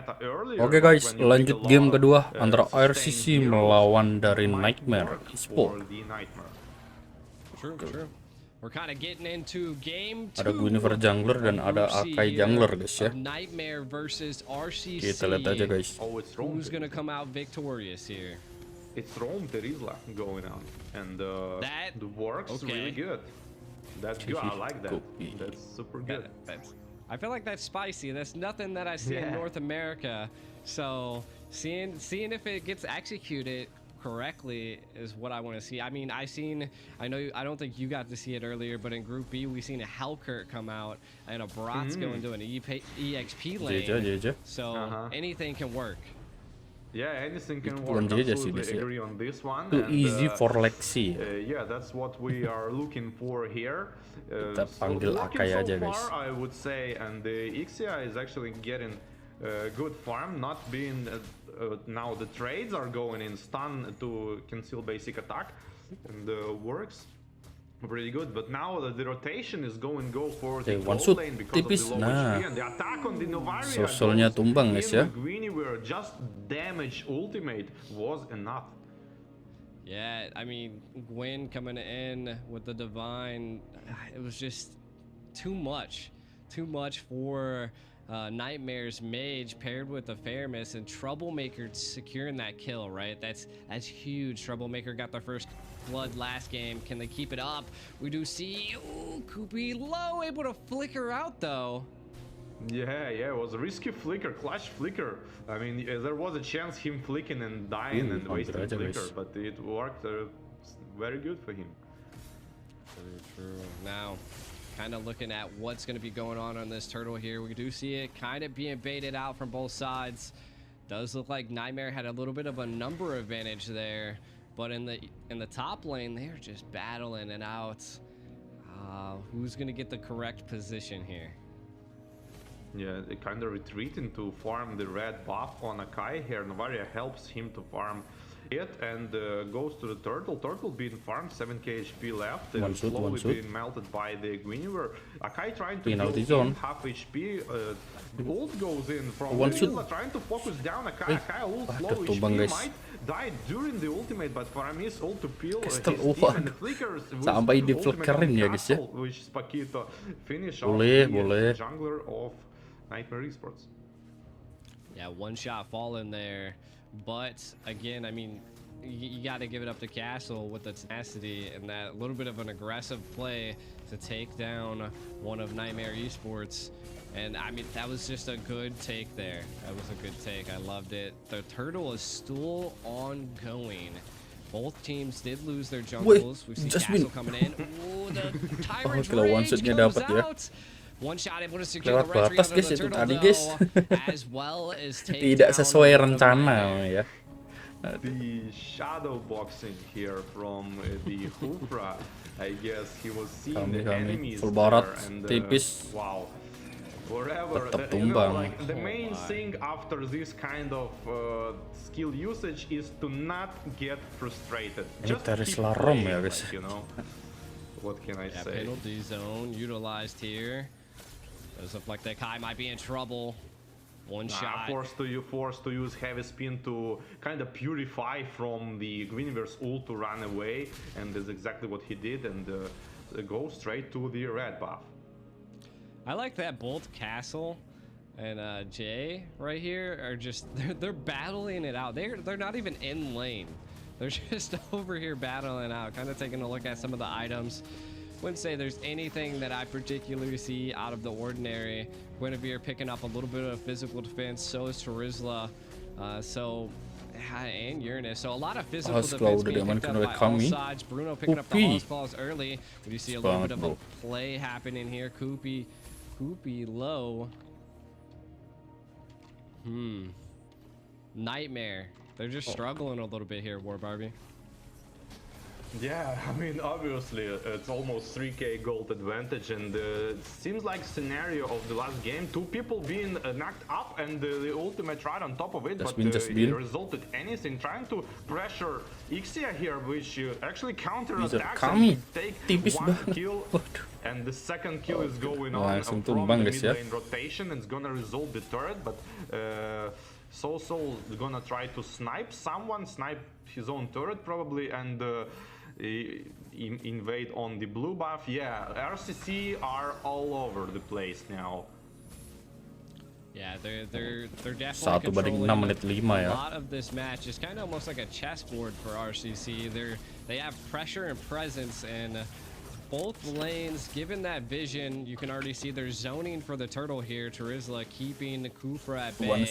meta earlier. Oke guys, when you pick lanjut a game lot of, kedua antara sustained RCC heroes, melawan dari might Niightmare work Esports. for the Nightmare. True. We're kind of getting into game 2. Ada Guinevere jungler dan ada Akai jungler guys ya. Nightmare versus RCC. Kita lihat aja guys. Oh, it's Rome. Who's gonna come out victorious here? It's Rome Terizla going on, and that works really good. That's good. I like that. That's super good. I feel like that's spicy. That's nothing that I see in North America. So seeing if it gets executed correctly is what I want to see. I mean, I don't think you got to see it earlier, but in Group B we seen a Hellkurt come out and a Bratz go into an EXP lane. So anything can work. Yeah, anything can work. Absolutely agree on this one. Too easy for Lexi. Yeah, that's what we are looking for here. Kita panggil Akai aja guys. I would say, and the Ixia is actually getting good farm, not being now the trades are going in stun to conceal basic attack, and works pretty good. But now the rotation is go for the gold lane because of the low HP, and the attack on the Novaria. Sosolnya tumbang guys ya. Guinevere just damage ultimate was enough. Yeah, I mean, Gwen coming in with the Divine, it was just too much for Nightmare's Mage paired with the Fairness, and Troublemaker securing that kill, right? That's huge. Troublemaker got their first blood last game. Can they keep it up? We do see, ooh, Koopy low, able to flicker out though. Yeah, it was a risky flicker, clutch flicker. I mean, there was a chance him flicking and dying and wasting flicker, but it worked very good for him. Very true. Now, kind of looking at what's going to be going on this turtle here. We do see it kind of being baited out from both sides. Does look like Nightmare had a little bit of a number advantage there, but in the top lane, they're just battling it out. Who's going to get the correct position here? Yeah, they kind of retreating to farm the red buff on Akai here. Novaria helps him to farm it and goes to the turtle. Turtle being farmed, 7k HP left, slowly being melted by the Guinevere. Akai trying to kill half HP. Ult goes in from Terizla, trying to focus down Akai. Akai ult low HP, might die during the ultimate, but Faramis ult to peel his team and the flickers sampai di flickerin ya guys ya. Which is Pakito finish off the jungler of Nightmare Esports. Yeah, one shot fall in there, but again, I mean, you got to give it up to Castle with the tenacity and that little bit of an aggressive play to take down one of Nightmare Esports. And I mean, that was just a good take there. That was a good take. I loved it. The turtle is still ongoing. Both teams did lose their jungles. We see Castle coming in. Ooh, the Tyrant's Rage comes out. One shot able to secure the red batas guys itu tadi guys. as well as Tidak sesuai rencana ya. The shadow boxing here from the Hufra. I guess he was seeing the enemies full barat and tipis. Wow. Forever. Like the main thing after this kind of skill usage is to not get frustrated. Just Terizla Rom ya guys. You know. What can I say? Penalty zone utilized here. Does look like that Kai might be in trouble. One shot. Forced to use heavy spin to kind of purify from the Guinevere's ult to run away, and that's exactly what he did, and go straight to the red buff. I like that both Castle and Jay right here are just they're battling it out. They're not even in lane. They're just over here battling out, kind of taking a look at some of the items. Wouldn't say there's anything that I particularly see out of the ordinary. Guinevere picking up a little bit of physical defense, so is Terizla, and Uranus. So a lot of physical defense being picked up by all sides. Bruno picking up the Hall's Claws early. We do see a little bit of a play happening here. Koopy low. Nightmare. They're just struggling a little bit here, War Barbie. Yeah, I mean, obviously, it's almost 3k gold advantage, and it seems like scenario of the last game, two people being knocked up and the ultimate right on top of it, but it resulted anything, trying to pressure Yagesya here, which actually counter-attacks and take one kill, and the second kill is going on from the mid lane rotation, and it's gonna resolve the turret, but So is gonna try to snipe his own turret probably, and invade on the blue buff. Yeah, RCC are all over the place now. Yeah, they're definitely controlling a lot of this match. It's kind of almost like a chessboard for RCC. They have pressure and presence, and both lanes, given that vision, you can already see they're zoning for the turtle here. Terizla keeping Kufra at bay.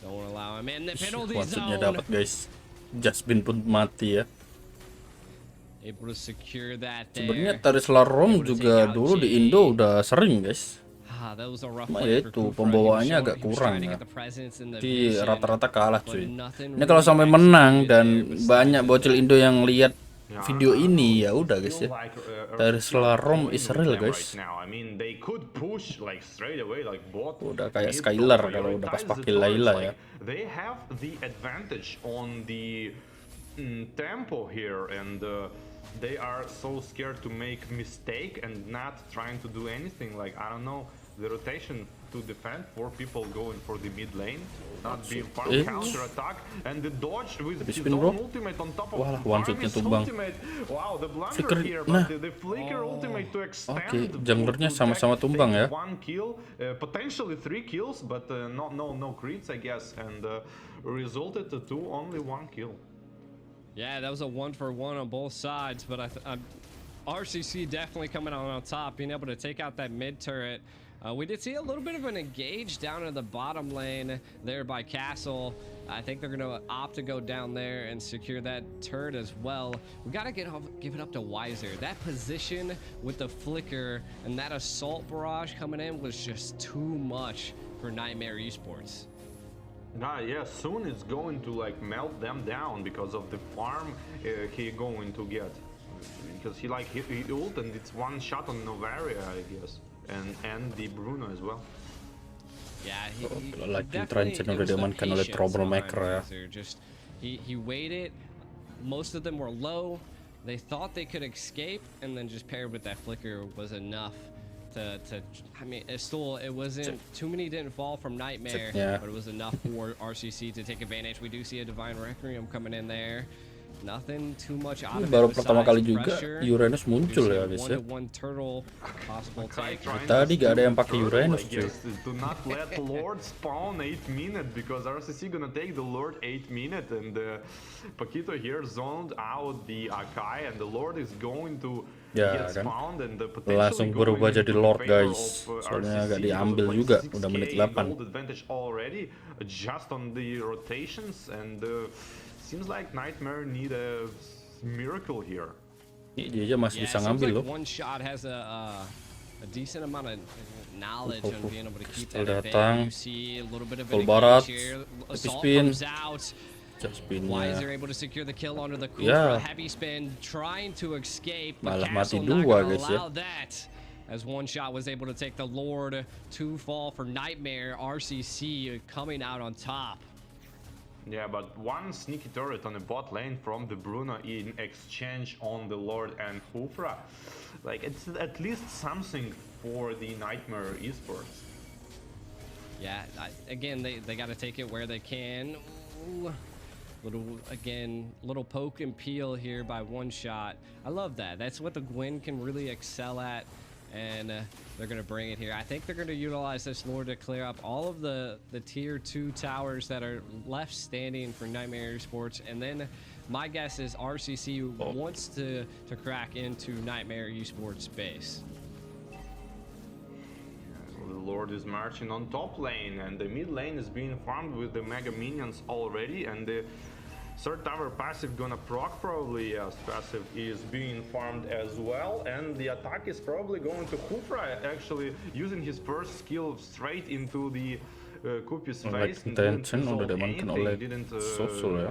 Don't allow him in the penalty zone. Dapat guys. Jasmine pun mati ya. Able to secure that there. Sebenarnya Terizla Rom juga dulu di Indo udah sering guys. Itu pembawaannya agak kurang ya. Di rata-rata kalah cuy. Ini kalau sampai menang dan banyak bocil Indo yang lihat video ini, ya udah guys ya. Terizla Rom is real guys. Udah kayak Skylar kalau udah pas pakai Layla ya. They have the advantage on the tempo here, and they are so scared to make mistake and not trying to do anything. Like, I don't know, the rotation to defend, 4 people going for the mid lane, not being farmed, counter attack, and the dodge with his own ultimate on top of Farm's ultimate. Wow, the blunder here, but the flicker ultimate to extend. Junglernya sama-sama tumbang ya. 1 kill, potentially 3 kills, but no crits, I guess, and resulted to only 1 kill. Yeah, that was a 1-for-1 on both sides, but RCC definitely coming out on top, being able to take out that mid turret. We did see a little bit of an engage down in the bottom lane there by Castle. I think they're going to opt to go down there and secure that turret as well. We got to give it up to Wiser. That position with the flicker and that assault barrage coming in was just too much for Niightmare Esports. Yeah, soon it's going to like melt them down because of the farm he going to get. Because he ult and it's one shot on Novaria, I guess. And the Bruno as well. Yeah, Tranchan udah diamankan oleh Troublemaker ya. He waited. Most of them were low. They thought they could escape, and then just paired with that flicker was enough to I mean, it wasn't too many didn't fall from Niightmare, but it was enough for RCC to take advantage. We do see a Divine Requiem coming in there. Nothing too much out of it. Baru pertama kali juga Uranus muncul ya guys ya. Tadi gak ada yang pakai Uranus cuy. Do not let Lord spawn 8 minutes because RCC gonna take the Lord 8 minutes, and Paquito here zoned out the Akai, and the Lord is going to get spawned, and langsung berubah jadi Lord guys. Soalnya agak diambil juga udah menit 8. Advantage already just on the rotations, and seems like Niightmare need a miracle here. Dia masih bisa ngambil loh. One shot has a decent amount of knowledge on being able to keep that datang. You see a little bit of Full barat, assault comes out. Wiser able to secure the kill onto the Kufra. Heavy spin trying to escape, but malah mati Castle dua not guys ya. allow that. As one shot was able to take the Lord, 2 fall for Niightmare. RCC coming out on top. Yeah, but one sneaky turret on the bot lane from the Bruno in exchange on the Lord and Kufra. Like, it's at least something for the Niightmare Esports. Yeah, again, they got to take it where they can. Ooh. Little poke and peel here by one shot. I love that. That's what the Gwen can really excel at. And they're going to bring it here. I think they're going to utilize this Lord to clear up all of the tier 2 towers that are left standing for Niightmare Esports. And then my guess is RCC wants to crack into Niightmare Esports base. The Lord is marching on top lane, and the mid lane is being farmed with the mega minions already, and the third tower passive gonna proc probably. Yes, passive is being farmed as well, and the attack is probably going to Kufra, actually using his first skill straight into the Kupi's Like face and intention didn't udah resolve diamankan anything, oleh didn't Sosul ya.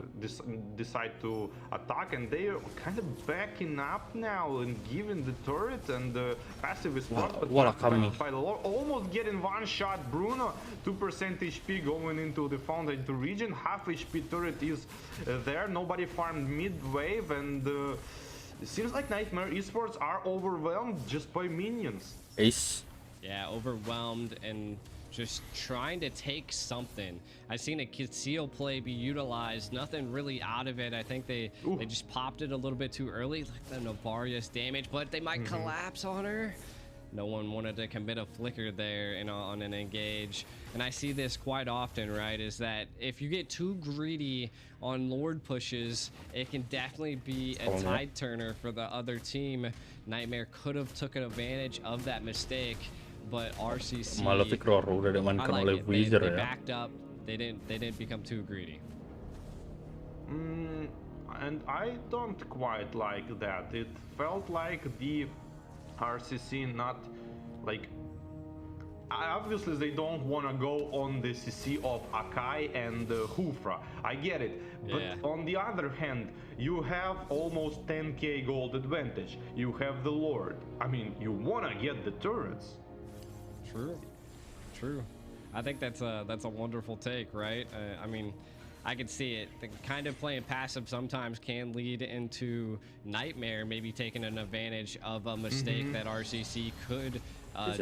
decide to attack, and they are kind of backing up now and giving the turret and the passive is blocked, but YAKALI by the Lord, almost getting one shot. Bruno, 2% HP going into the fountain to region, half HP turret is there, nobody farmed mid wave, and it seems like Niightmare Esports are overwhelmed just by minions. Ace. Yeah, overwhelmed and just trying to take something. I've seen a conceal play be utilized, nothing really out of it. I think they just popped it a little bit too early, like the Navarius damage, but they might collapse on her. No one wanted to commit a flicker there on an engage. And I see this quite often, right, is that if you get too greedy on Lord pushes, it can definitely be a tide turner for the other team. Nightmare could have taken advantage of that mistake, but RCC, Malah Fikro udah diamankan oleh Wizard they ya. backed up. They didn't become too greedy. And I don't quite like that. It felt like the RCC not like, obviously they don't want to go on the CC of Akai and Hufra. I get it, but on the other hand, you have almost 10k gold advantage. You have the Lord. I mean, you want to get the turrets. True. I think that's a wonderful take, right? I mean, I can see it. The kind of playing passive sometimes can lead into Nightmare maybe taking an advantage of a mistake that RCC could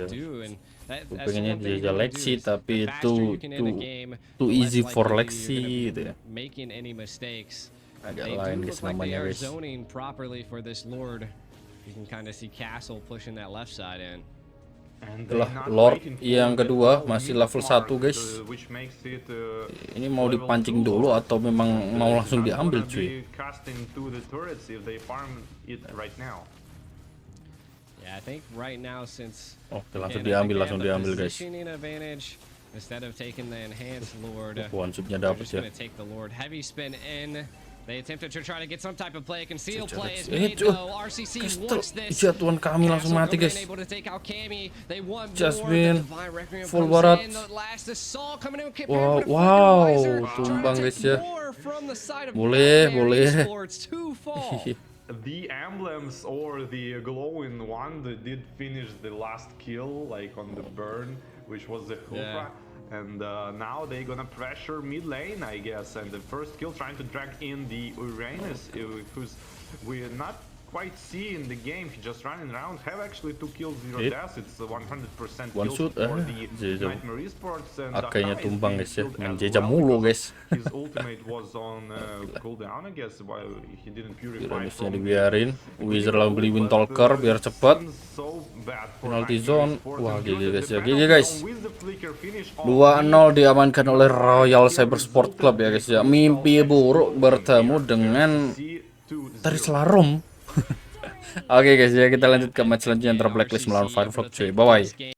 do, and that's pengennya one thing dia Lexi, tapi too easy for Lexi gitu ya. Making any mistakes. Agak They lain do guys look like they namanya are guys. zoning properly for this Lord. You can kind of see Castle pushing that left side in. Itulah Lord yang kedua masih level 1 guys. Ini mau dipancing dulu atau memang mau langsung diambil cuy? Yeah, I think right now since langsung diambil guys. Instead of taking the enhanced Lord, One shotnya they're dapat just ya. gonna take the Lord. Heavy spin in. They attempted to try to get some type of play. Conceal play is made though. RCC wants this. Jatuhan kami langsung mati guys. Able to take out Cammy. They want Jasmine more. full barat. Wow, tumbang guys ya. Boleh. The emblems or the glowing one that did finish the last kill, like on the burn, which was the Hufra. And now they're gonna pressure mid lane, I guess. And the first kill trying to drag in the Uranus, who's we're not quite seeing the game. He's just running around. Have actually 2 kills, 0 deaths. It's 100% One kills shoot, for the Niightmare Esports. And Akainya tumbang guys ya, main Jeja mulu guys. His ultimate was on cooldown, I guess, while he didn't purify. Uranusnya dibiarin. Wizard langsung beli Windtalker biar cepet. Penalty zone. Wah, GG guys ya. GG guys. 2-0 diamankan oleh Royal Cybersport Club ya guys ya. Mimpi buruk bertemu dengan Terizla. Oke guys ya, kita lanjut ke match selanjutnya antara Blacklist melawan Firefly cuy. Bye bye.